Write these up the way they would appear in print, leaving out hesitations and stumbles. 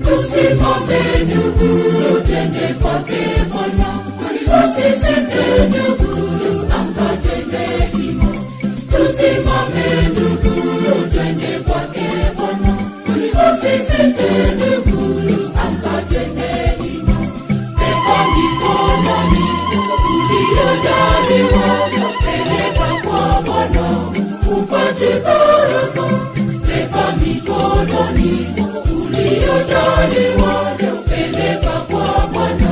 Tusimame ndugu, twende kwake Bwana. Usisite ndugu, akatende hima. Tusimame ndugu, twende kwake Bwana. Usisite ndugu, akatende hima. Beba mikononi uliyojaliwa, peleka kwa Bwana upate baraka. Beba mikononi uliyojaliwa, peleka kwa Bwana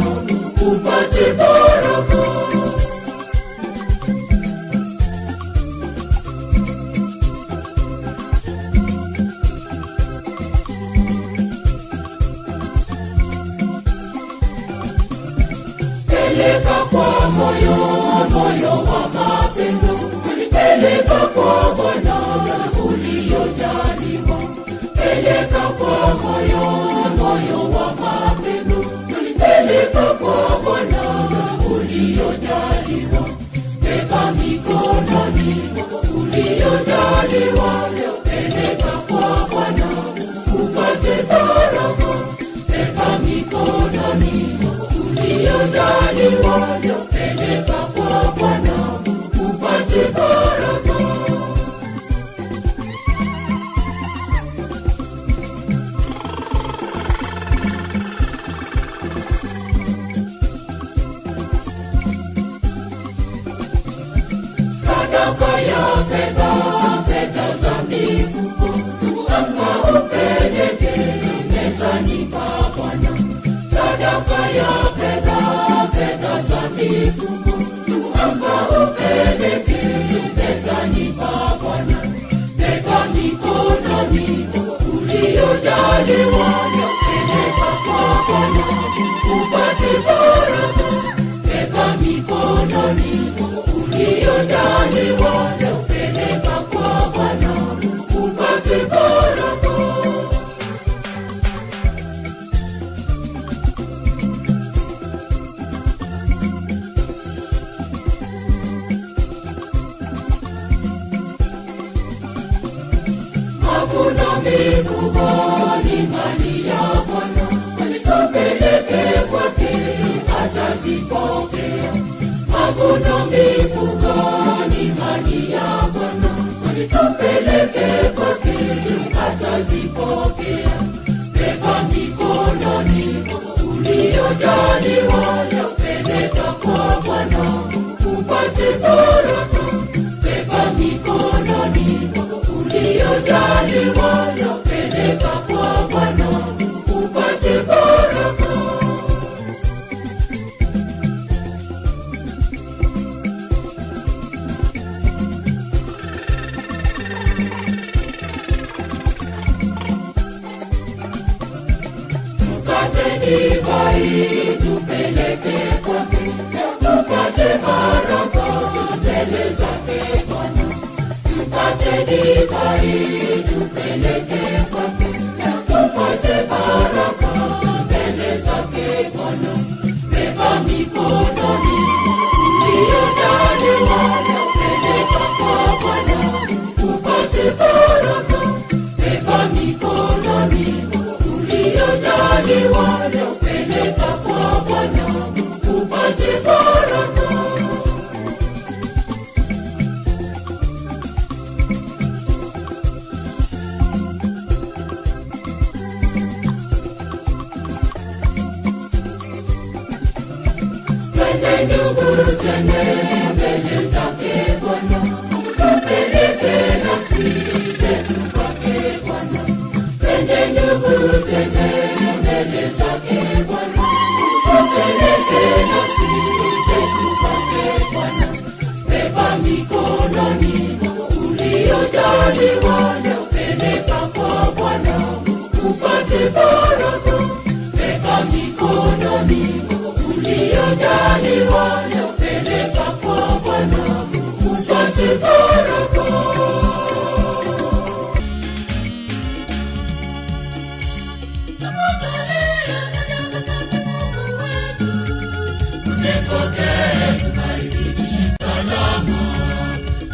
upate baraka. Peleka kwa moyo wa mapendo, peleka kwa Bwana uliyojaliwa. Peleka kwa moyo wa mapendo, peleka kwa Bwana uliyojaliwa. Beba mikononi uliyojaliwa, peleka kwa Bwana upate baraka. Beba mikononi uliyojaliwa, peleka kwa Bwana upate baraka. Sadaka ya fedha za mifuko, anga upeleke mezani pa Bwana. Sadaka ya fedha za mifuko, anga upeleke mezani pa Bwana. Beba mikononi uliyojaliwa, peleka kwa Bwana upate baraka. Beba mikononi uliyojaliwa, peleka kwa Bwana upate baraka. Mavuno mikubwa ni mali ya Bwana, tupeleke kwake atazipokea. Mavuno mikubwa ni mali ya Bwana, tupeleke kwake atazipokea. Beba mikononi uliyojaliwa, peleka kwa Bwana upate baraka. Beba mikononi uliyojaliwa, peleka kwa Bwana upate baraka. Tupate divai, tupeleke kwake, tupate baraka mbele zake Bwana. Tupate divai, tupeleke kwake, tupate baraka mbele zake Bwana. Beba mikononi uliyojaliwa, peleka kwa Bwana upate baraka. Beba mikononi uliyojaliwa, peleka kwa Bwana upate baraka. Twende ndugu, twende mbele zake Bwana, tupeleke nafsi uliojaliwa leo peleka kwa Bwana upate baraka. Weka mikononi uliojaliwa leo peleka kwa Bwana upate baraka. Uzipokee tubariki tuishi salama.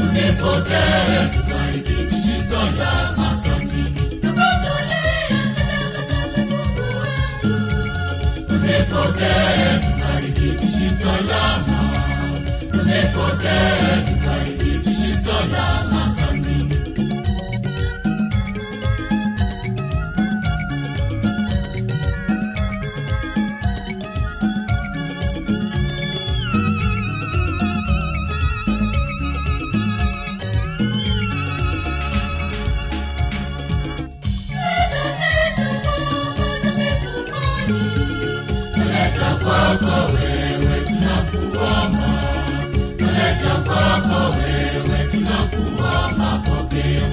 Uzipokee tubariki tuishi salama sambini. Tukutolea sadaka safi Mungu wetu. Uzipokee tubariki tuishi salama. Uzipokee tubariki tuishi salama sambini. Kwako wewe tunakuomba, tuleta kwako wewe tunakuomba, pokea.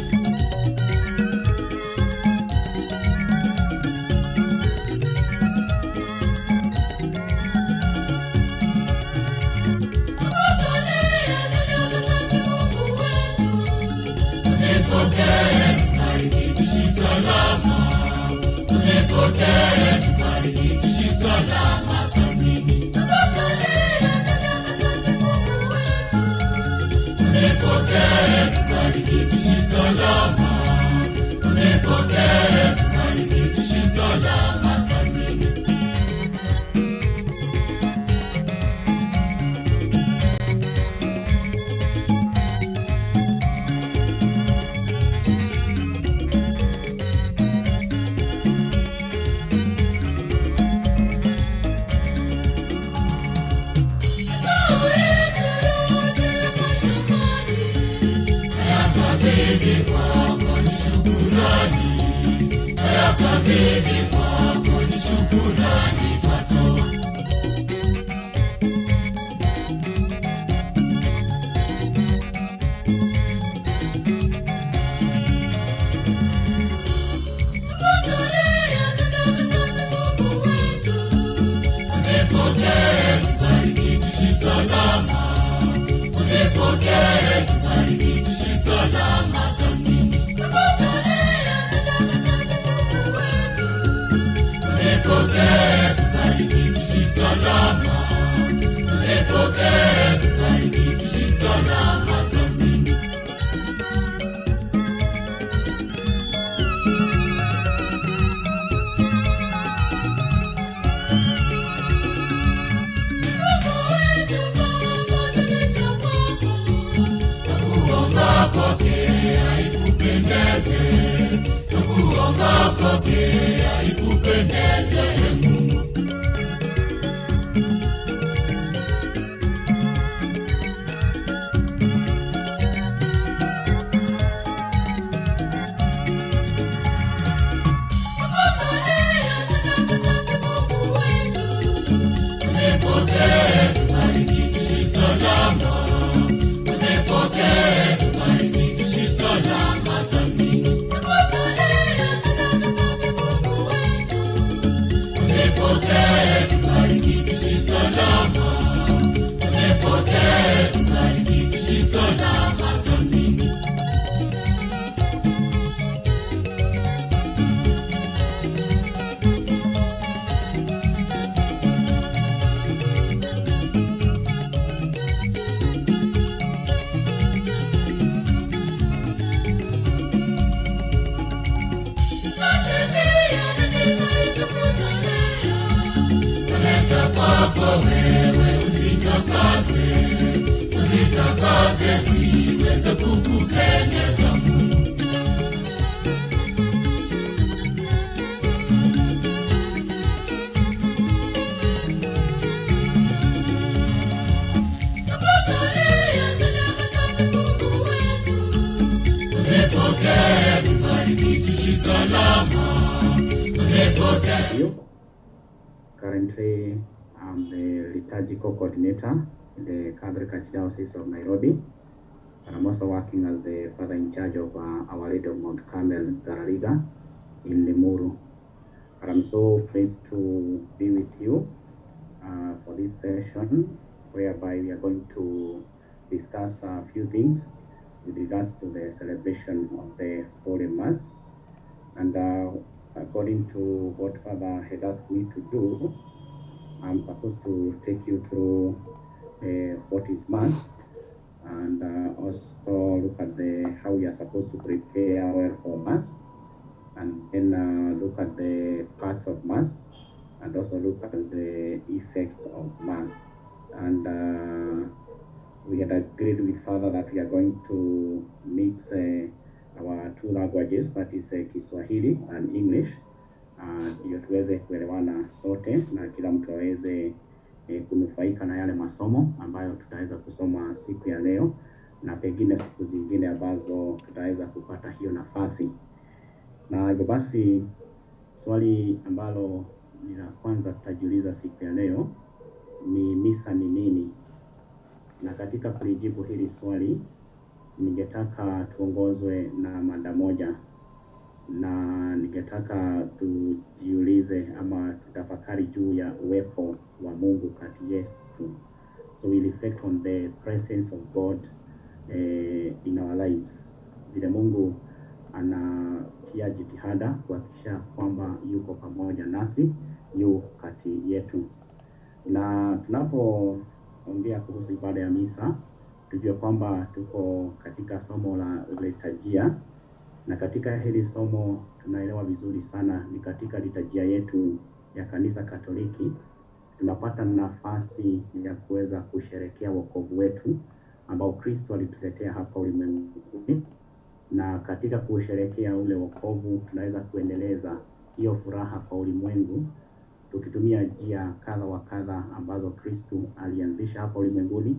Uzipokee tubariki tuishi salama. Uzipokee tubariki tuishi salama. Uzipokee tubariki tuishi salama. Uzipokee tubariki tuishi salama sambini. Yakabidhi kwako ni shukurani. Yakabidhi kwako ni shukurani twatoa. Uzipokee tubariki tuishi salama. Uzipokee tubariki tuishi salama sambini. Uzipokee tubariki tuishi salama. Uzipokee tubariki tuishi salama sambini. Pokea ikupendeze, tukuomba pokea ikupendeze Mungu. Uzipokee tubariki tuishi salama. Uzipokee tubariki tuishi salama sambini. Uzipokee tubariki tuishi salama. Uzipokee tubariki tuishi salama sambini. Kwako wewe uzitakase, uzitakase ziweze kukupendeza Mungu. Uzipokee tubariki tuishi salama. Uzipokee. Currently, I'm the liturgical coordinator in the Catholic Archdiocese of Nairobi. And I'm also working as the father in charge of Our Lady of Mount Carmel, Garariga, in Limuru. And I'm so pleased to be with you for this session, whereby we are going to discuss a few things with regards to the celebration of the Holy Mass. And according to what Father had asked me to do, I'm supposed to take you through what is Mass, and also look at how we are supposed to prepare well for Mass, and then look at the parts of Mass, and also look at the effects of Mass. And we had agreed with Father that we are going to mix our two languages, that is Kiswahili and English, ndio tuweze kuelewana sote na kila mtu aweze kunufaika na yale masomo ambayo tutaweza kusoma siku ya leo na pengine siku zingine ambazo tutaweza kupata hiyo nafasi. Na hivyo basi swali ambalo ni la kwanza tutajiuliza siku ya leo ni misa ni nini? Na katika kulijibu hili swali ningetaka tuongozwe na mada moja, na ningetaka tujiulize ama tutafakari juu ya uwepo wa Mungu kati yetu. So we reflect on the presence of God in our lives. Vile Mungu anatia jitihada kuhakikisha kwamba yuko pamoja nasi, yu kati yetu. Na tunapoongea kuhusu ibada ya misa, tujue kwamba tuko katika somo la liturujia, na katika hili somo tunaelewa vizuri sana ni katika liturujia yetu ya Kanisa Katoliki tunapata nafasi ya kuweza kusherehekea wokovu wetu ambao Kristo alituletea hapa ulimwenguni, na katika kusherehekea ule wokovu tunaweza kuendeleza hiyo furaha kwa ulimwengu tukitumia njia kadha wa kadha ambazo Kristo alianzisha hapa ulimwenguni,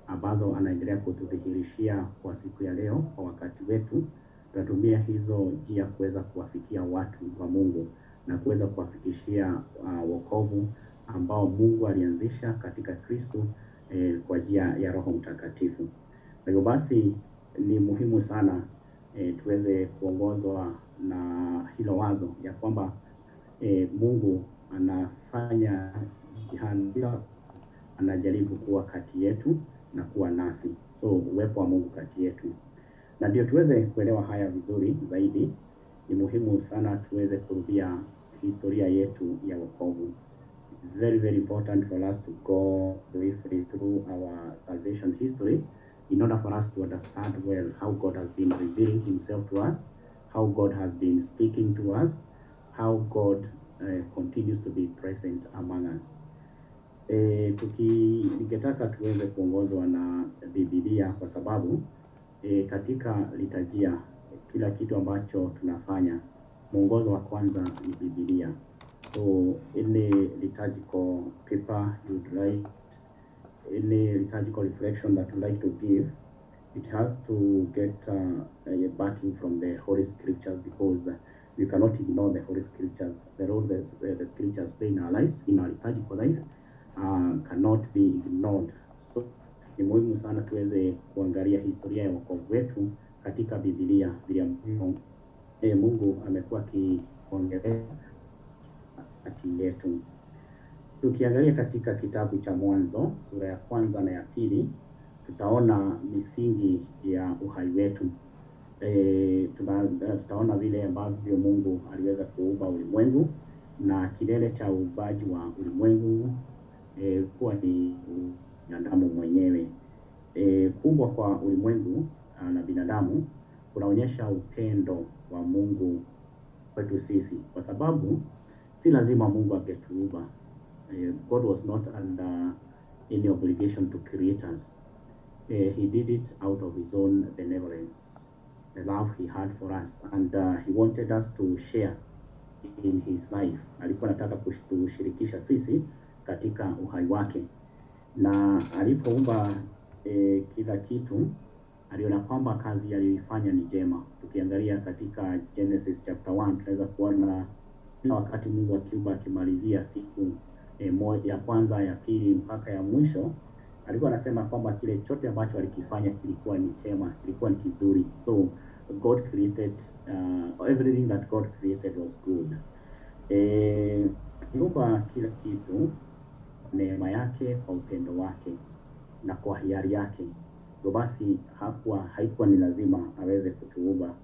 ambazo anaendelea kutudhihirishia kwa siku ya leo kwa wakati wetu. Tunatumia hizo njia kuweza kuwafikia watu wa Mungu na kuweza kuwafikishia wokovu ambao Mungu alianzisha katika Kristo kwa njia ya Roho Mtakatifu. Kwa hivyo basi ni muhimu sana tuweze kuongozwa na hilo wazo ya kwamba Mungu anafanya jitihada, anajaribu kuwa kati yetu na kuwa nasi. So uwepo wa Mungu kati yetu. Na ndio tuweze kuelewa haya vizuri zaidi, ni muhimu sana tuweze kurudia historia yetu ya wokovu. It's very, very important for us to go briefly through our salvation history in order for us to understand well how God has been revealing himself to us, how God has been speaking to us, how God continues to be present among us. Ningetaka tuweze kuongozwa na Biblia kwa sababu katika liturujia kila kitu ambacho tunafanya, mwongozo wa kwanza ni Biblia. So any liturgical paper you'd write, any liturgical reflection that you'd like to give, it has to get a backing from the Holy Scriptures, because you cannot ignore the Holy Scriptures. The role the Scriptures play in our lives, in our liturgical life, cannot be ignored. So ni muhimu sana tuweze kuangalia historia ya wokovu wetu katika Biblia, vile Mungu amekuwa akiongelea kati yetu. Tukiangalia katika kitabu cha Mwanzo sura ya kwanza na ya pili, tutaona misingi ya uhai wetu. Tutaona vile ambavyo Mungu aliweza kuumba ulimwengu, na kilele cha uumbaji wa ulimwengu kuwa ni binadamu mwenyewe. Kuumbwa kwa ulimwengu na binadamu kunaonyesha upendo wa Mungu kwetu sisi, kwa sababu si lazima Mungu angetuumba. God was not under any obligation to create us. He did it out of his own benevolence, the love he had for us, and he wanted us to share in his life. Alikuwa anataka kushirikisha sisi katika uhai wake, na alipoumba kila kitu aliona kwamba kazi aliyoifanya ni njema. Tukiangalia katika Genesis chapter 1 tunaweza kuona wakati Mungu akiumba, akimalizia siku ya kwanza, ya pili mpaka ya mwisho, alikuwa anasema kwamba kile chote ambacho alikifanya kilikuwa ni chema, kilikuwa ni kizuri. So God created everything that God created was good. Aliumba kila kitu neema yake, kwa upendo wake na kwa hiari yake. Ndio basi haikuwa ni lazima aweze kutuumba.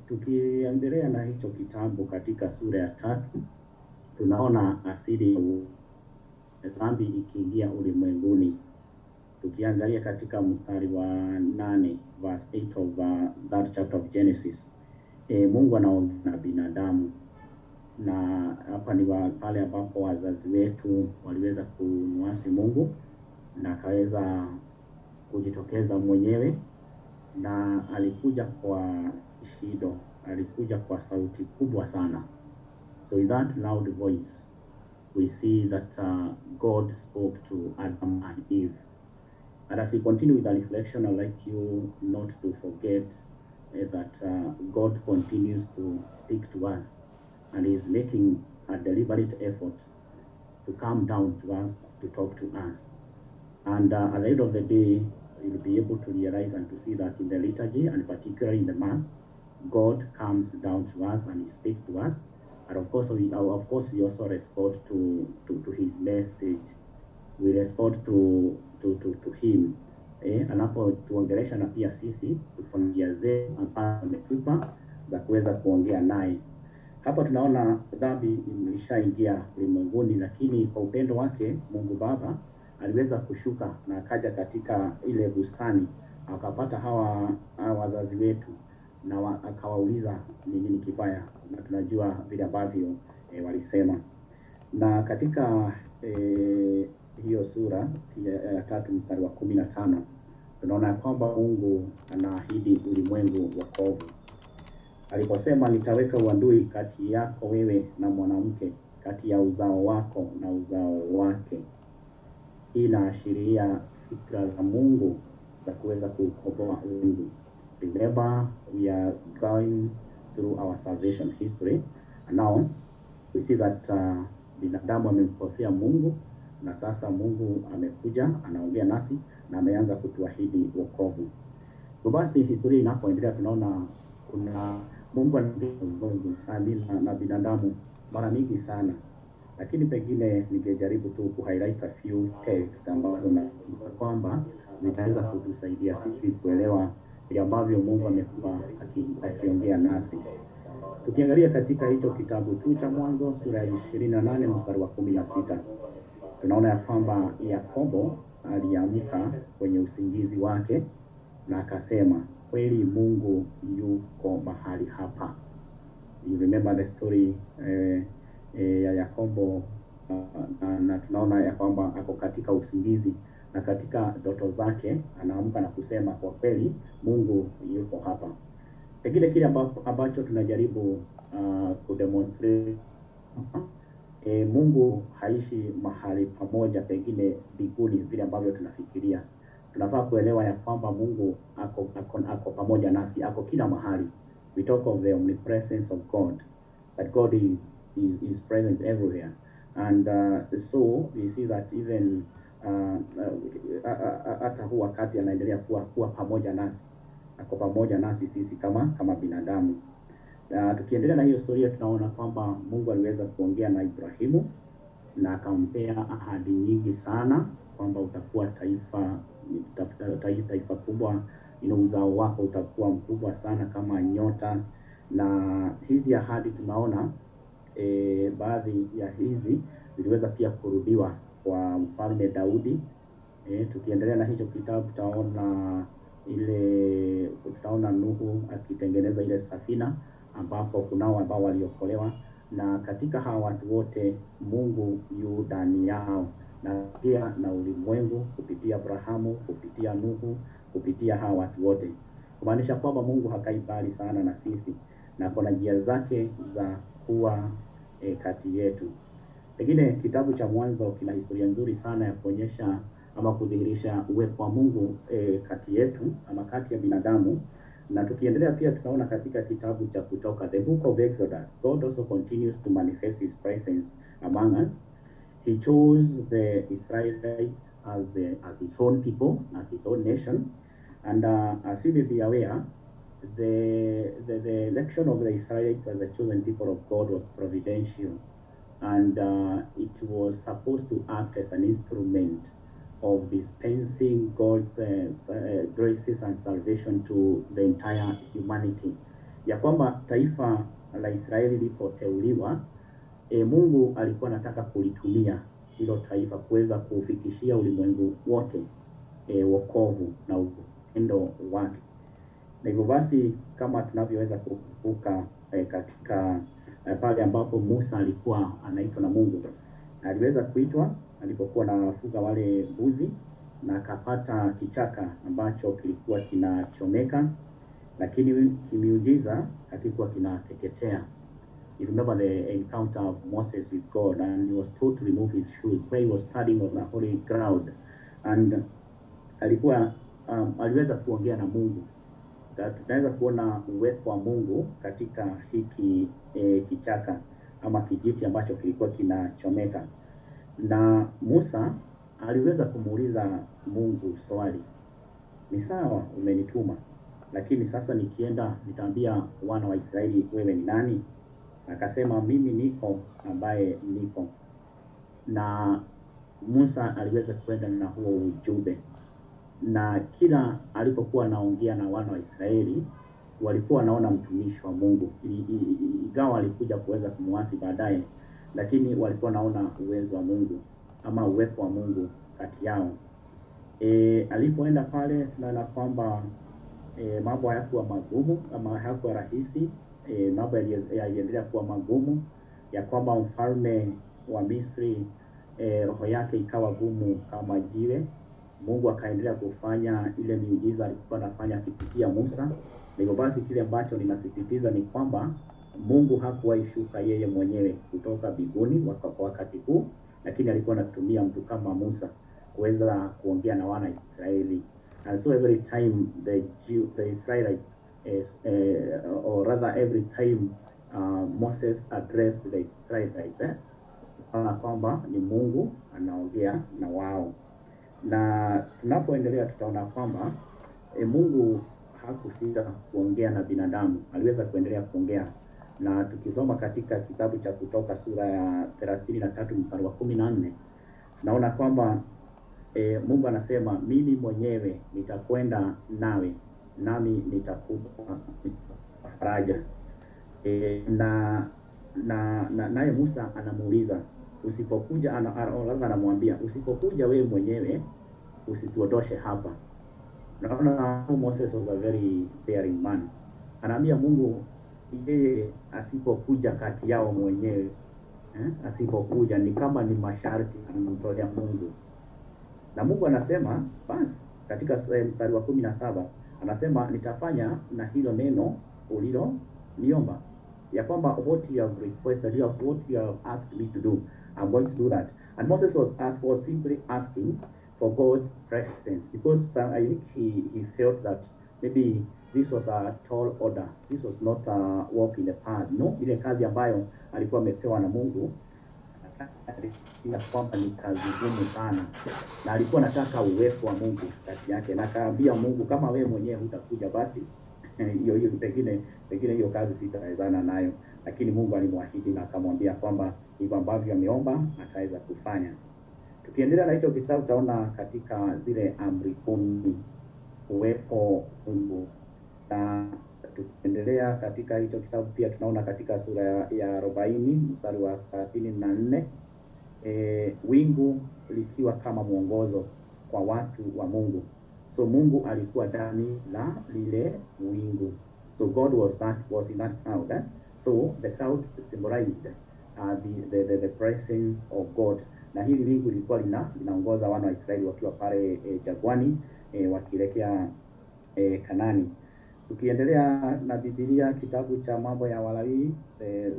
Tukiendelea na hicho kitabu katika sura ya 3, tunaona asili ya dhambi ikiingia ulimwenguni. Tukiangalia katika mstari wa 8 verse 8 of that chapter of Genesis, Mungu anaongea na binadamu, na hapa ni pale ambapo wazazi wetu waliweza kumwasi Mungu na akaweza kujitokeza mwenyewe, na alikuja kwa shido, alikuja kwa sauti kubwa sana. So in that loud voice we see that God spoke to Adam and Eve. And as we continue with the reflection, I'd like you not to forget that God continues to speak to us, and is making a deliberate effort to come down to us, to talk to us. And at the end of the day, you'll be able to realize and to see that in the liturgy, and particularly in the Mass, God comes down to us and He speaks to us. And of course, we also respond to His message. We respond to Him. Anapotuongelesha na pia sisi tuko na njia zetu ambazo ametupa za kuweza kuongea naye. Hapa tunaona dhambi imeshaingia ulimwenguni, lakini kwa upendo wake Mungu Baba aliweza kushuka na akaja katika ile bustani, akapata hawa wazazi wetu na akawauliza ni nini kibaya, na tunajua vile ambavyo walisema. Na katika hiyo sura ya 3 mstari wa 15 tunaona kwamba Mungu anaahidi ulimwengu wokovu. Aliposema, nitaweka uadui kati yako wewe na mwanamke, kati ya uzao wako na uzao wake. Hii inaashiria fikra za Mungu za kuweza kukomboa ulimwengu. Remember, we are going through our salvation history, and now we see that binadamu amemkosea Mungu, na sasa Mungu amekuja anaongea nasi na ameanza kutuahidi wokovu. Kwa basi historia inapoendelea, tunaona kuna Mungu anaongea na binadamu mara mingi sana, lakini pengine ningejaribu tu kuhighlight a few text ambazo na kwamba zitaweza kutusaidia sisi kuelewa vile ambavyo Mungu amekuwa akiongea nasi. Tukiangalia katika hicho kitabu tu cha Mwanzo sura ya 28 mstari wa 16, tunaona ya kwamba Yakobo aliamka kwenye usingizi wake na akasema, kweli Mungu yuko mahali hapa. You remember the story ya Yakobo, na tunaona ya kwamba ako katika usingizi, na katika ndoto zake anaamka na kusema, kwa kweli Mungu yuko hapa. Pengine kile ambacho tunajaribu kudemonstrate, Mungu haishi mahali pamoja pengine mbinguni vile ambavyo tunafikiria. Tunafaa kuelewa ya kwamba Mungu ako pamoja nasi, ako kila mahali. We talk of the omnipresence of God, that God is present everywhere. And so we see that even hata huu wakati anaendelea kuwa pamoja nasi, ako pamoja nasi sisi kama binadamu. Tukiendelea na hiyo historia, tunaona kwamba Mungu aliweza kuongea na Ibrahimu na akampea ahadi nyingi sana, kwamba utakuwa taifa kubwa, uzao wako utakuwa mkubwa sana kama nyota. Na hizi ahadi tunaona baadhi ya hizi ziliweza pia kurudiwa kwa mfalme Daudi. Tukiendelea na hicho kitabu tutaona Nuhu akitengeneza ile safina, ambapo kunao ambao waliokolewa, na katika hawa watu wote Mungu yu ndani yao, na pia na ulimwengu kupitia Abrahamu, kupitia Nuhu, kupitia hawa watu wote, kumaanisha kwamba Mungu hakai mbali sana na sisi, na kuna njia zake za kuwa kati yetu. Pengine kitabu cha Mwanzo kina historia nzuri sana ya kuonyesha ama kudhihirisha uwepo wa Mungu kati yetu ama kati ya binadamu. Na tukiendelea pia tunaona katika kitabu cha Kutoka, the book of Exodus, God also continues to manifest His presence among us. He chose the Israelites as his own people, as his own nation. And as you may be aware, the election of the Israelites as the chosen people of God was providential, and it was supposed to act as an instrument of dispensing God's graces and salvation to the entire humanity. Ya kwamba taifa la Israeli lilipoteuliwa, Mungu alikuwa anataka kulitumia hilo taifa kuweza kufikishia ulimwengu wote wokovu na upendo wake. Na hivyo basi, kama tunavyoweza kukumbuka katika pale ambapo Musa alikuwa anaitwa na Mungu, aliweza kuitwa alipokuwa anafuga wale mbuzi, na akapata kichaka ambacho kilikuwa kinachomeka, lakini kimiujiza hakikuwa kinateketea. You remember the encounter of Moses with God, and he was told to remove his shoes. Where he was standing was a holy ground, and aliweza kuongea na Mungu. Tunaweza kuona uwepo wa Mungu katika hiki kichaka ama kijiti ambacho kilikuwa kinachomeka. Na Musa aliweza kumuuliza Mungu swali, ni sawa umenituma, lakini sasa nikienda nitaambia wana wa Israeli wewe ni nani? Akasema mimi niko ambaye niko. Na Musa aliweza kwenda na huo ujumbe, na kila alipokuwa anaongea na wana wa Israeli walikuwa wanaona mtumishi wa Mungu. Ingawa alikuja kuweza kumuasi baadaye, lakini walikuwa wanaona uwezo wa Mungu ama uwepo wa Mungu kati yao. Alipoenda pale, tunaona kwamba mambo hayakuwa magumu ama hayakuwa rahisi. Mambo yaliendelea kuwa magumu, ya kwamba mfalme wa Misri roho yake ikawa gumu kama jiwe. Mungu akaendelea kufanya ile miujiza alikuwa anafanya akipitia Musa. Na hivyo basi, kile ambacho ninasisitiza ni kwamba Mungu hakuwahi shuka yeye mwenyewe kutoka mbinguni kwa wakati huu, lakini alikuwa anatumia mtu kama Musa kuweza kuongea na wana Israeli. And so every time the Israelites or rather every time Moses addressed the Israelites, kwamba ni Mungu anaongea na wao. Na tunapoendelea tutaona kwamba Mungu hakusita kuongea na binadamu, aliweza kuendelea kuongea. Na tukisoma katika kitabu cha Kutoka sura ya 33 mstari wa 14, tunaona kwamba Mungu anasema, mimi mwenyewe nitakwenda nawe, nami nitakupa faraja. Naye Musa anamuuliza, usipokuja, anamwambia usipokuja wewe mwenyewe usituondoshe hapa. Naona Moses was a very daring man. Anaambia Mungu yeye asipokuja kati yao mwenyewe, asipokuja ni kama ni masharti anamtolea Mungu. Na Mungu anasema basi katika mstari wa 17 anasema, nitafanya na hilo neno ulilo niomba, ya kwamba what you have requested, what you have asked me to do, I'm going to do that. And Moses was simply asking for God's presence, because I think he felt that maybe this was a tall order. This was not a walk in the park. No, ile kazi ambayo alikuwa amepewa na Mungu ya kwamba ni kazi ngumu sana, na alikuwa anataka uwepo wa Mungu kati yake. Na akaambia Mungu, kama wewe mwenyewe hutakuja basi hiyo pengine hiyo kazi sitawezana nayo. Lakini Mungu alimwahidi na akamwambia kwamba hivyo ambavyo ameomba ataweza kufanya. Tukiendelea na hicho kitabu tutaona katika zile amri 10 uwepo Mungu. Na tukiendelea katika hicho kitabu pia tunaona katika sura ya 40 mstari wa 34, wingu likiwa kama mwongozo kwa watu wa Mungu. So Mungu alikuwa ndani la lile wingu. So God was in that cloud. So the cloud symbolized the presence of God. Na hili wingu lilikuwa linaongoza wana wa Israeli wakiwa pale jangwani wakielekea Kanani. Tukiendelea na Biblia, kitabu cha Mambo ya Walawi,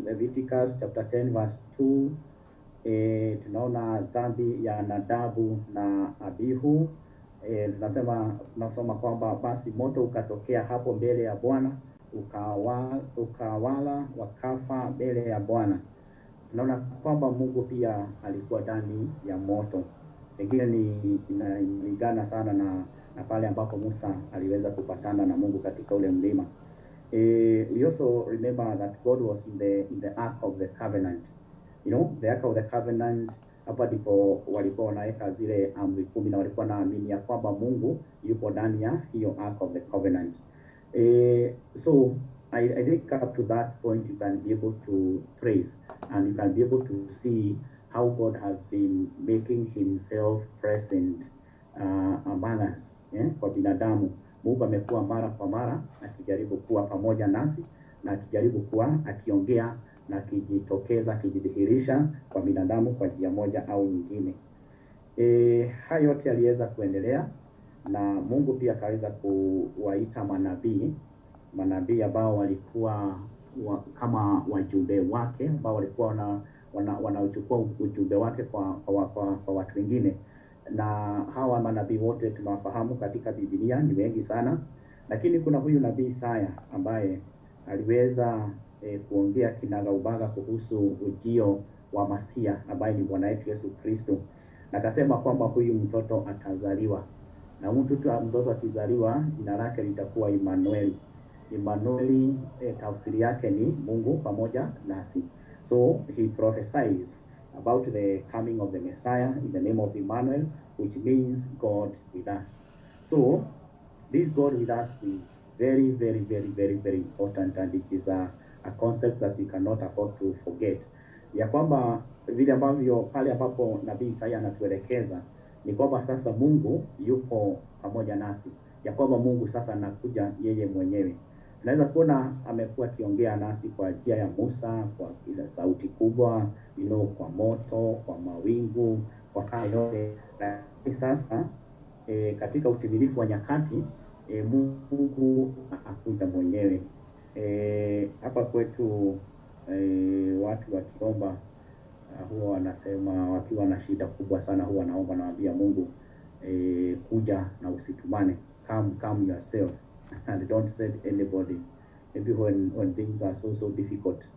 Leviticus chapter 10 verse 2, tunaona dhambi ya Nadabu na Abihu. Tunasoma kwamba basi moto ukatokea hapo mbele ya Bwana, ukawala wakafa mbele ya Bwana. tunaona kwamba Mungu pia alikuwa ndani ya moto. Pengine inalingana sana na pale ambapo Musa aliweza kupatana na Mungu katika ule mlima. We also remember that God was in the Ark of the Covenant. You know, the Ark of the Covenant, hapa ndipo walikuwa wanaweka zile amri 10 na walikuwa naamini ya kwamba Mungu yupo ndani ya hiyo Ark of the Covenant. So I think up to that point you can be able to trace and you can be able to see how God has been making himself present among us, kwa binadamu. Mungu amekuwa mara kwa mara akijaribu kuwa pamoja nasi na akijaribu kuwa akiongea na akijitokeza, akijidhihirisha kwa binadamu kwa njia moja au nyingine. Hayo yote aliweza kuendelea na Mungu pia akaweza kuwaita manabii ambao walikuwa kama wajumbe wake, ambao walikuwa wanachukua ujumbe wake kwa watu wengine. Na hawa manabii wote tunawafahamu katika Biblia, ni wengi sana, lakini kuna huyu nabii Isaya ambaye aliweza kuongea kinagaubaga kuhusu ujio wa Masia ambaye ni Bwana wetu Yesu Kristo, na akasema kwamba huyu mtoto atazaliwa, na mtoto akizaliwa jina lake litakuwa Emmanuel. Emmanuel, tafsiri yake ni Mungu pamoja nasi. So he prophesies about the coming of the Messiah in the name of Emmanuel, which means God with us. So this God with us is very, very, very, very, very important, and it is a concept that you cannot afford to forget. Ya kwamba vile ambavyo pale ambapo nabii Isaya anatuelekeza ni kwamba sasa Mungu yupo pamoja nasi, ya kwamba Mungu sasa anakuja yeye mwenyewe. Tunaweza kuona amekuwa akiongea nasi kwa njia ya Musa, kwa ile sauti kubwa, kwa moto, kwa mawingu, kwa hayo yote. Na sasa katika utimilifu wa nyakati Mungu akuja mwenyewe. Hapa kwetu watu wakiomba huwa wanasema, wakiwa na shida kubwa sana, huwa naomba naambia Mungu, kuja na usitumane, come yourself and don't send anybody. Maybe when things are so difficult,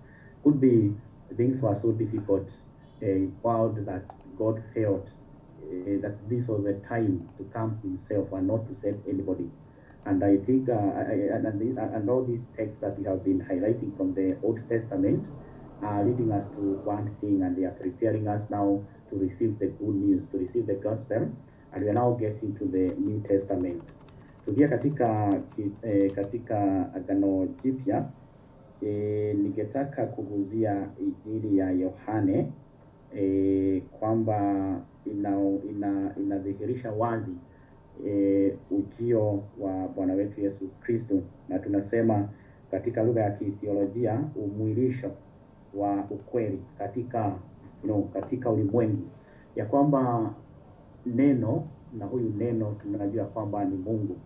could be things were so difficult, found that God felt that this was a time to come himself and not to send anybody. And I think and all these texts that we have been highlighting from the Old Testament are leading us to one thing, and they are preparing us now to receive the good news, to receive the gospel, and we are now getting to the New Testament. Tukia katika Agano Jipya, ningetaka kuguzia Injili ya Yohane, kwamba inadhihirisha wazi ujio wa Bwana wetu Yesu Kristo, na tunasema katika lugha ya kitheolojia umwilisho wa ukweli katika ulimwengu, ya kwamba neno, na huyu neno tunajua kwamba ni Mungu,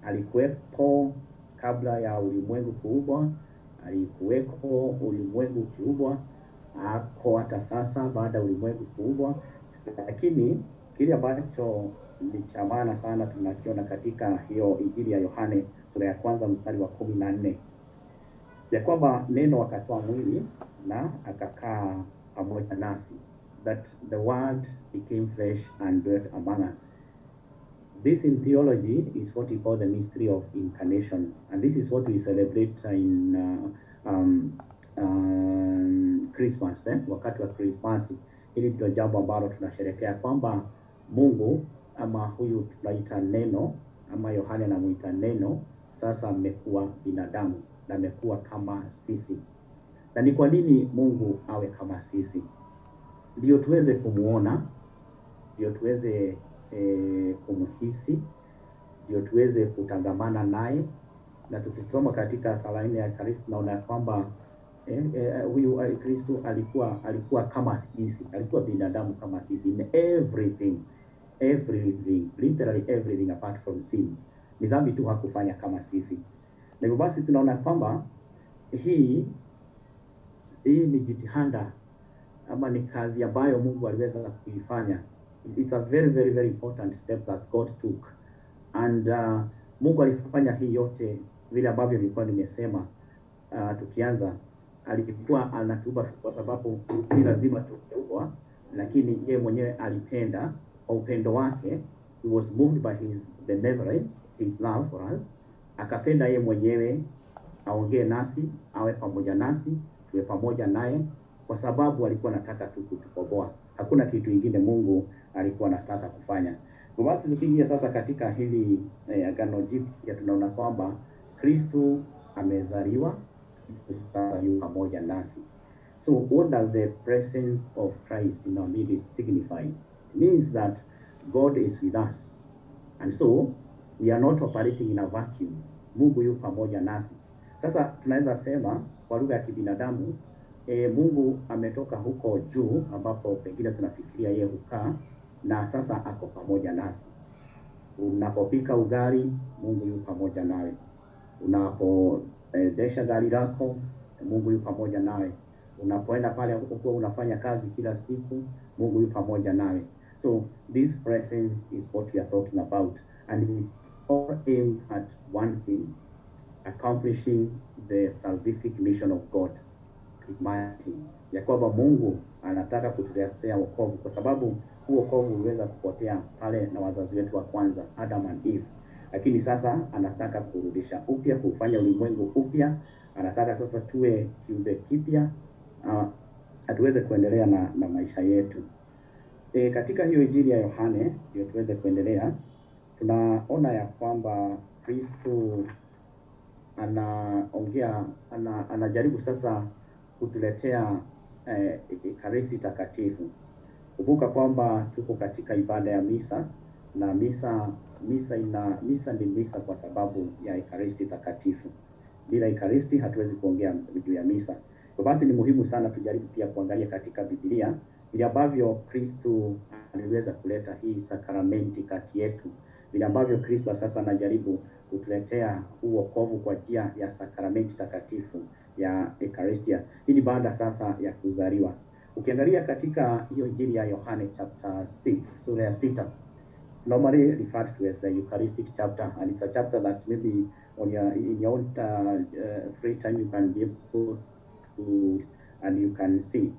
alikuwepo kabla ya ulimwengu kuumbwa, alikuwepo ulimwengu ukiumbwa, ako hata sasa baada ya ulimwengu kuumbwa. Lakini kile ambacho ni cha maana sana tunakiona katika hiyo Injili ya Yohane sura ya 1 mstari wa 14, ya kwamba neno akatoa mwili na akakaa pamoja nasi, that the word became flesh and dwelt among us. This in theology is what we call the mystery of incarnation, and this is what we celebrate in Christmas, wakati wa Christmas. Hili ndio jambo ambalo tunasherehekea kwamba Mungu, ama huyu tunaita neno, ama Yohane anamuita neno, sasa amekuwa binadamu na amekuwa kama sisi. Na ni kwa nini Mungu awe kama sisi? Ndio tuweze kumuona, ndio tuweze kumhisi, ndio tuweze kutangamana naye. Na tukisoma katika sala ya Ekaristi tunaona kwamba huyu Kristo alikuwa kama sisi, alikuwa binadamu kama sisi in everything, literally everything apart from sin. Ni dhambi tu hakufanya kama sisi. Na hivyo basi tunaona kwamba hii ni jitihada ama ni kazi ambayo Mungu aliweza kuifanya. It's a very, very, very important step that God took, and Mungu alifanya hii yote vile ambavyo nilikuwa nimesema tukianza alikuwa anatuba kwa sababu si lazima tukeubwa, lakini yeye mwenyewe alipenda. Kwa upendo wake, he was moved by his benevolence, his love for us. Akapenda yeye mwenyewe aongee nasi, awe pamoja nasi, tuwe pamoja naye, kwa sababu alikuwa anataka tu kutukomboa. Hakuna kitu kingine Mungu alikuwa anataka kufanya. Kwa basi tukiingia sasa katika hili Agano Jipya, tunaona kwamba Kristo amezaliwa, Kristo yu pamoja nasi. So what does the presence of Christ in our midst signify? It means that God is with us. And so we are not operating in a vacuum. Mungu yu pamoja nasi. Sasa tunaweza sema kwa lugha ya kibinadamu, Mungu ametoka huko juu ambapo pengine tunafikiria yeye hukaa, na sasa ako pamoja nasi. Unapopika ugali, Mungu yu pamoja nawe. Unapoendesha gari lako, Mungu yu pamoja nawe. Unapoenda pale uko unafanya kazi kila siku, Mungu yu pamoja nawe. So this presence is what we are talking about, and it is all aimed at one thing: accomplishing the salvific mission of God, humanity. Ya kwamba Mungu anataka kutuletea wokovu, kwa sababu huo wokovu uliweza kupotea pale na wazazi wetu wa kwanza, Adam and Eve. Lakini sasa anataka kurudisha upya, kufanya ulimwengu upya. Anataka sasa tuwe kiumbe kipya, atuweze kuendelea na maisha yetu. Katika hiyo Injili ya Yohane ndio tuweze kuendelea. Tunaona ya kwamba Kristo anajaribu sasa kutuletea Ekaristi takatifu. Kumbuka kwamba tuko katika ibada ya misa, na misa ni misa kwa sababu ya Ekaristi takatifu. Bila Ekaristi hatuwezi kuongea juu ya misa. Kwa basi ni muhimu sana tujaribu pia kuangalia katika Biblia vile ambavyo Kristo aliweza kuleta hii sakramenti kati yetu, vile ambavyo Kristo sasa anajaribu kutuletea wokovu kwa njia ya sakramenti takatifu ya Ekaristia. Hii ni baada sasa ya kuzaliwa. Ukiangalia katika hiyo Injili ya Yohane chapter 6, sura ya 6, it's normally referred to as the Eucharistic chapter, and it's a chapter that maybe in your own free time you can be able to and you can see.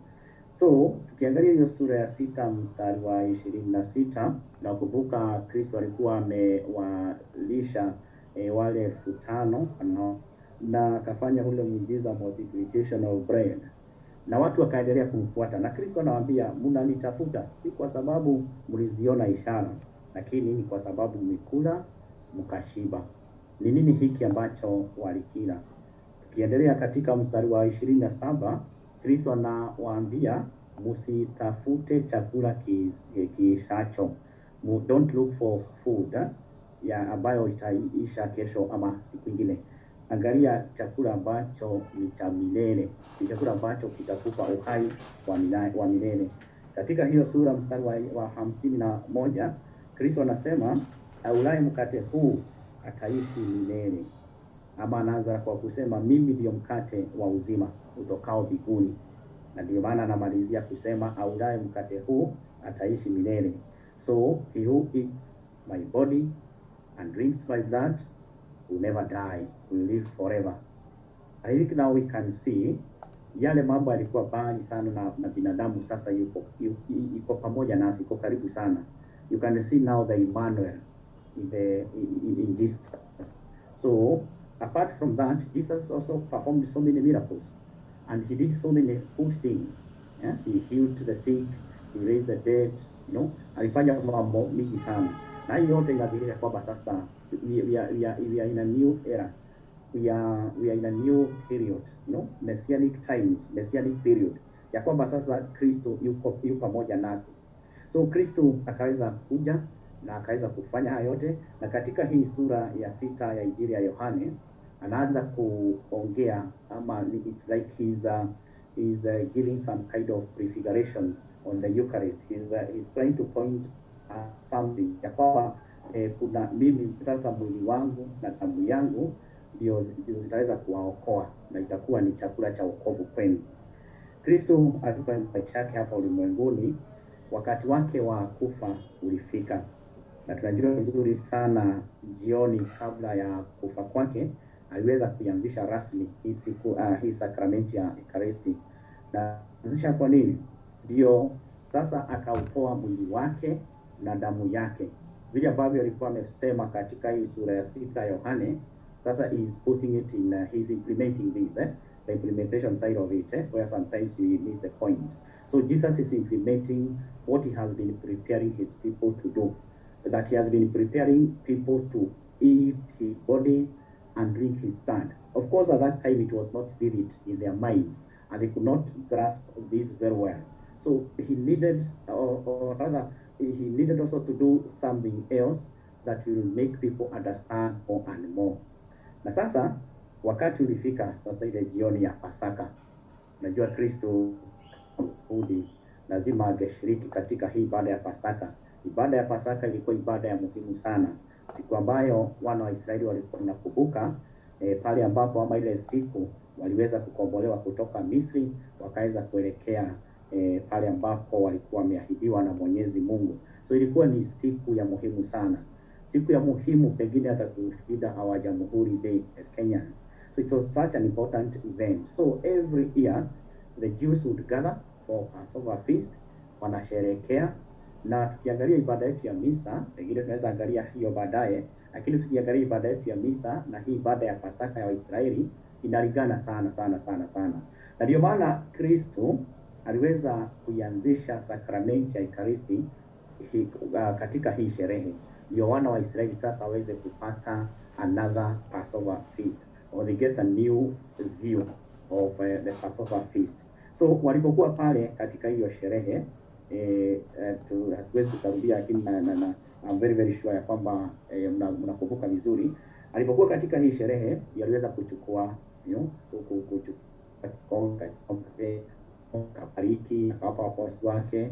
So tukiangalia hiyo sura ya 6 mstari wa 26, na kukumbuka Kristo alikuwa amewalisha wale 5,000 na akafanya ule muujiza multiplication of bread, na watu wakaendelea kumfuata. Na Kristo anawaambia, mnanitafuta si kwa sababu mliziona ishara, lakini ni kwa sababu mlikula mkashiba. Ni nini hiki ambacho walikila? Tukiendelea katika mstari wa 27, Kristo anawaambia, msitafute chakula kiishacho. Don't look for food ya ambayo itaisha kesho ama siku nyingine. Angalia chakula ambacho ni cha milele, ni chakula ambacho kitakupa uhai wa milele. Katika hiyo sura mstari wa 51, Kristo anasema, aulaye mkate huu ataishi milele. Ama anaanza kwa kusema, mimi ndio mkate wa uzima utokao mbinguni. Na ndio maana anamalizia kusema, aulaye mkate huu ataishi milele. So he who eats my body and drinks my blood will never die, will live forever. I think now we can see yale mambo yalikuwa mbali sana na binadamu, sasa yuko pamoja nasi, yuko karibu sana. You can see now the Emmanuel in Jesus. So apart from that, Jesus also performed so many miracles, and he did so many good things. Yeah? He healed the sick, he raised the dead, alifanya mambo mingi sana. Na hiyo yote inadhihirisha kwamba sasa we are in a new era. We are in a new period, messianic times, messianic period. Ya kwamba sasa Kristo yuko pamoja nasi. So Kristo akaweza kuja na akaweza kufanya haya yote, na katika hii sura ya 6 ya Injili ya Yohane anaanza kuongea, ama it's like he's giving some kind of prefiguration on the Eucharist. He's trying to point something ya kwamba kuna mimi sasa, mwili wangu na damu yangu ndio zitaweza kuwaokoa, na itakuwa ni chakula cha wokovu kwenu. Kristo alikuwa maisha yake hapa ulimwenguni, wakati wake wa kufa ulifika, na tunajua vizuri sana jioni kabla ya kufa kwake aliweza kuianzisha rasmi hii siku hii sakramenti ya Ekaristi. Na anzisha kwa nini? Ndio sasa akautoa mwili wake na damu yake, vile ambavyo alikuwa amesema katika hii sura ya 6 Yohane. Sasa he is putting it in he is implementing this the implementation side of it where sometimes we miss the point. So Jesus is implementing what he has been preparing his people to do, that he has been preparing people to eat his body and drink his blood. Of course, at that time it was not vivid in their minds, and they could not grasp this very well. So he needed, or rather, he needed also to do something else that will make people understand more and more. Na sasa wakati ulifika, sasa ile jioni ya Pasaka. Najua Kristo hudi lazima angeshiriki katika hii ibada ya Pasaka. Ibada ya Pasaka ilikuwa ibada ya muhimu sana, siku ambayo wana wa Israeli walikuwa wanakumbuka pale ambapo ama ile siku waliweza kukombolewa kutoka Misri, wakaweza kuelekea pale ambapo walikuwa wameahidiwa na Mwenyezi Mungu. So ilikuwa ni siku ya muhimu sana, siku ya muhimu pengine hata kushinda our Jamhuri Day as Kenyans. So it was such an important event. So every year the Jews would gather for Passover feast, wanasherehekea. Na tukiangalia ibada yetu ya misa, pengine tunaweza angalia hiyo baadaye, lakini tukiangalia ibada yetu ya misa na hii ibada ya Pasaka ya Waisraeli inalingana sana sana sana sana. Na ndio maana Kristo aliweza kuianzisha sakramenti ya Ekaristi katika hii sherehe, ndio wana wa Israeli sasa waweze kupata another Passover feast, or they get a new view of the Passover feast. So walipokuwa pale katika hiyo sherehe, hatuwezi kukarudia, lakini I'm very very sure ya kwamba mnakumbuka vizuri, alipokuwa katika hii sherehe aliweza kuchukua akabariki, akawapa wafuasi wake,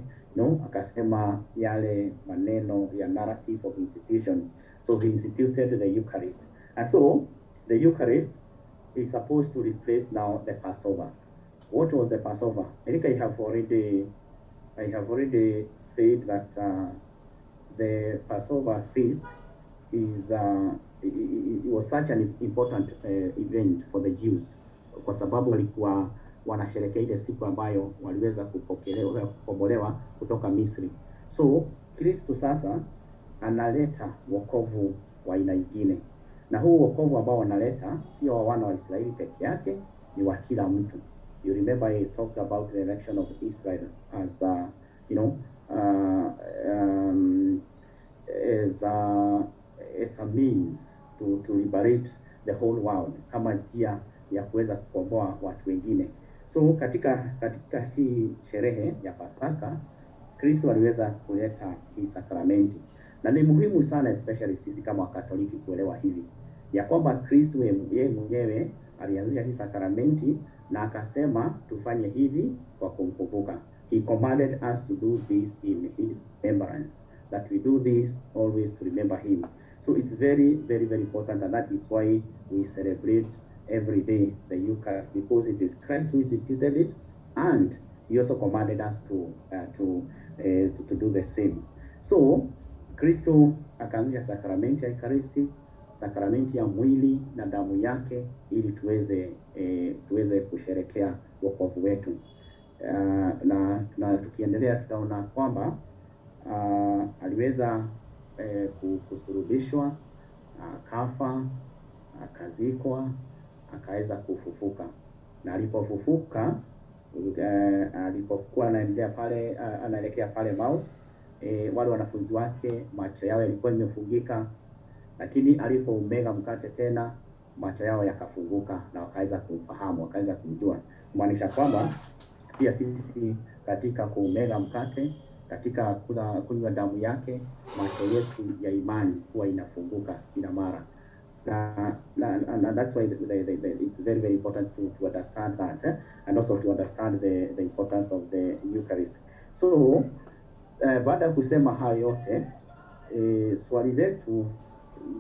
akasema yale maneno ya narrative of institution. So he instituted the Eucharist, and so the Eucharist is supposed to replace now the Passover. What was the Passover? I think I have already said that the Passover feast is it was such an important event for the Jews, kwa sababu walikuwa wanasherehekea ile siku ambayo waliweza kukombolewa kutoka Misri. So Kristo sasa analeta wokovu wa aina nyingine, na huu wokovu ambao analeta sio wa wana wa Israeli peke yake, ni wa kila mtu. You remember he talked about the election of Israel as as a means to liberate the whole world, kama njia ya kuweza kukomboa watu wengine. So katika hii sherehe ya Pasaka, Kristo aliweza kuleta hii sakramenti, na ni muhimu sana especially sisi kama Wakatoliki kuelewa hivi ya kwamba Kristo yeye mwenyewe alianzisha hii sakramenti na akasema tufanye hivi kwa kumkumbuka. He commanded us to do this in his remembrance, that we do this always to remember him. So it's very very very important, and that is why we celebrate every day the Eucharist, because it is Christ who instituted it, and he also commanded us to do the same. So Kristo akaanzisha sakramenti ya Ekaristi, sakramenti ya mwili na damu yake, ili tuweze kusherekea wokovu wetu. Na tukiendelea tutaona kwamba aliweza kusulubishwa, akafa, akazikwa, akaweza kufufuka. Na alipofufuka, alipokuwa anaelekea pale Emmaus, wale wanafunzi wake macho yao yalikuwa yamefungika, lakini alipoumega mkate tena macho yao yakafunguka na wakaweza kumfahamu, wakaweza kumjua. Kumaanisha kwamba pia sisi katika kuumega mkate, katika kunywa damu yake, macho yetu ya imani huwa inafunguka kila mara. And that's why it's very very important to understand that, and also to understand the importance of the Eucharist. So baada ya kusema hayo yote, swali letu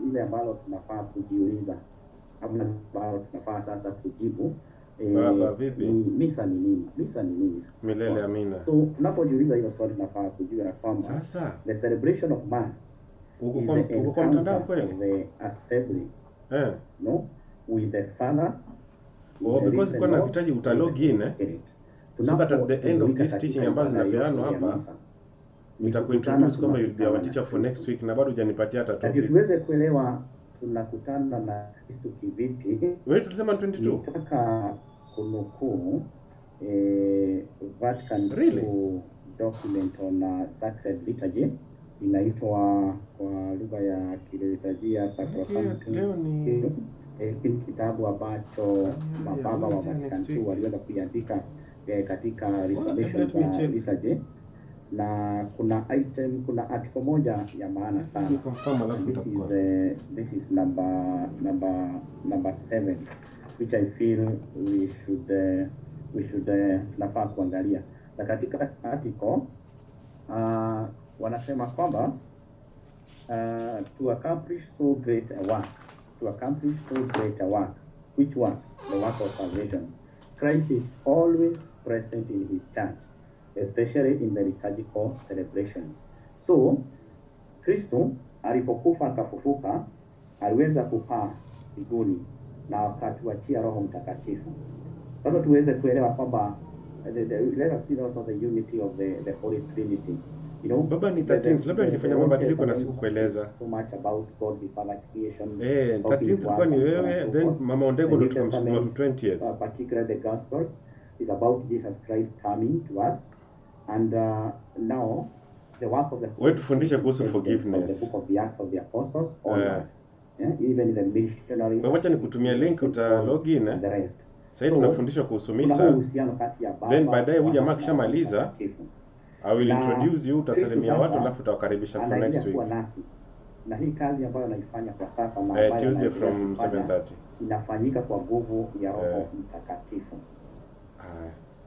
ile ambalo tunafaa kujiuliza, ama ambalo tunafaa sasa kujibu, misa ni nini? Misa ni nini? Milele amina. So tunapojiuliza hilo swali tunafaa kujua kwamba sasa the celebration of mass uko kwa mtandao kweli? the assembly, no, with the Father. Because kuna nahitaji utalog in so that at the end of this teaching ambazo zinapeanwa hapa nitakuintroduce kama you'll be our teacher for next week, na bado hujanipatia hata topic. Tuweze kuelewa tunakutana na Kristo kivipi. Wewe tulisema 22. Nataka kunukuu Vatican II document on sacred liturgy, inaitwa kwa lugha ya kiliturujia Sacrosanctum. Leo ni kitabu ambacho mababa wa Vatican II waliweza kuandika katika Reformation liturgy, na kuna article moja ya maana sana. This is number 7, which I feel we should tunafaa kuangalia. Na katika article wanasema kwamba to accomplish so great a work, which work? The work of salvation. Christ is always present in his church, especially in the liturgical celebrations. So Kristo alipokufa akafufuka, aliweza kupaa mbinguni na akatuachia Roho Mtakatifu. Sasa tuweze kuelewa kwamba let us see also the unity of the Holy Trinity. You know, Baba ni 13th, labda nilifanya mabadiliko na sikukueleza. So much about God the Father creation. 13th kwa ni wewe, then Mama Ondego ndo tukamsukuma to 20th. Particularly the Gospels is about Jesus Christ coming to us, and now the work of the Holy tufundishe kuhusu forgiveness. The book of the Acts of the Apostles onwards. Even the missionary. Kwa wacha nikutumia link uta login the rest. Sasa tunafundishwa kuhusu misa. Then baadaye huyu jamaa kishamaliza I will introduce you, utasalimia watu alafu utawakaribisha for next week. Na hii kazi ambayo anaifanya kwa sasa Tuesday from 7:30 inafanyika kwa nguvu ya Roho Mtakatifu.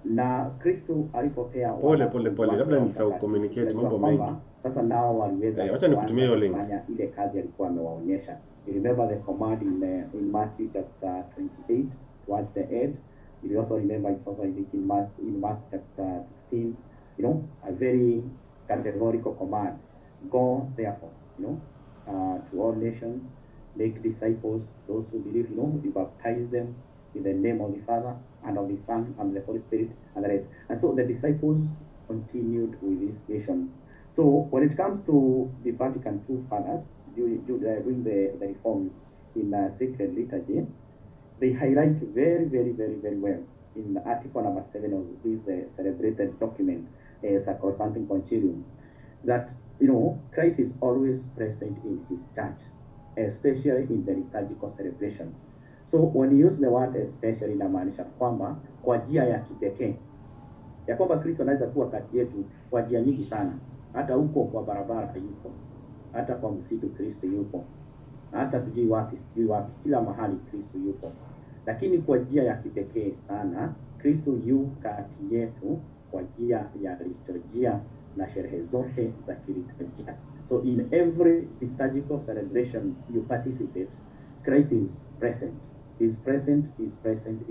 Na Kristo alipopea pole, labda nitau communicate mambo mengi. Sasa nao waliweza acha nikutumie hiyo link. Ile kazi alikuwa amewaonyesha. You remember the command in Matthew chapter 28 towards the end. You also remember it's also in Mark chapter 16. You know, a very categorical command. Go therefore, you know, to all nations, make disciples, those who believe, you know, you baptize them in the name of the Father and of the Son and the Holy Spirit and the rest. And so the disciples continued with this mission. So when it comes to the Vatican II fathers during the reforms in sacred liturgy, they highlight very well in the article number 7 of this celebrated document, Sacrosanctum Concilium, that, you know, Christ is always present in his church, especially in the liturgical celebration. So when you use the word especially, inamaanisha kwamba kwa njia ya kipekee, ya kwamba Kristo anaweza kuwa kati yetu kwa njia nyingi sana. Hata huko kwa barabara yupo, hata kwa msitu Kristo yupo, hata sijui wapi, kila mahali Kristo yupo. Lakini kwa njia ya kipekee sana Kristo yu kati yetu kwa njia ya liturujia na sherehe zote za kiliturujia. So in every liturgical celebration you participate, Christ is present. Is present.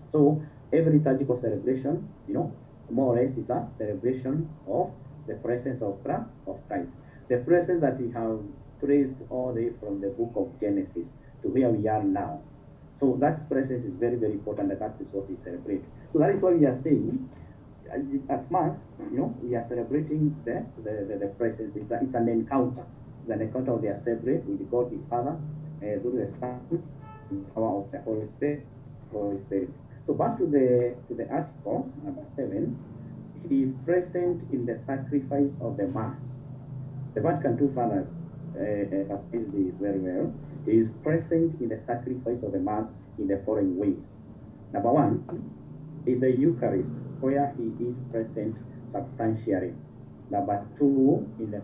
So every liturgical celebration, you know, more or less is a celebration of the presence of Christ. The presence that we have traced all the way from the book of Genesis to where we are now. So that presence is very important, and that is what we celebrate. So that is why we are saying at Mass, you know, we are celebrating the presence. It's an encounter. It's an encounter of the assembly with God the Father, through the Son, the power of the Holy Spirit. So back to the article number 7, he is present in the sacrifice of the Mass. The Vatican II fathers emphasize this very well. He is present in the sacrifice of the Mass in the following ways. Number 1, in the Eucharist, where he is present substantially. Number 2, in the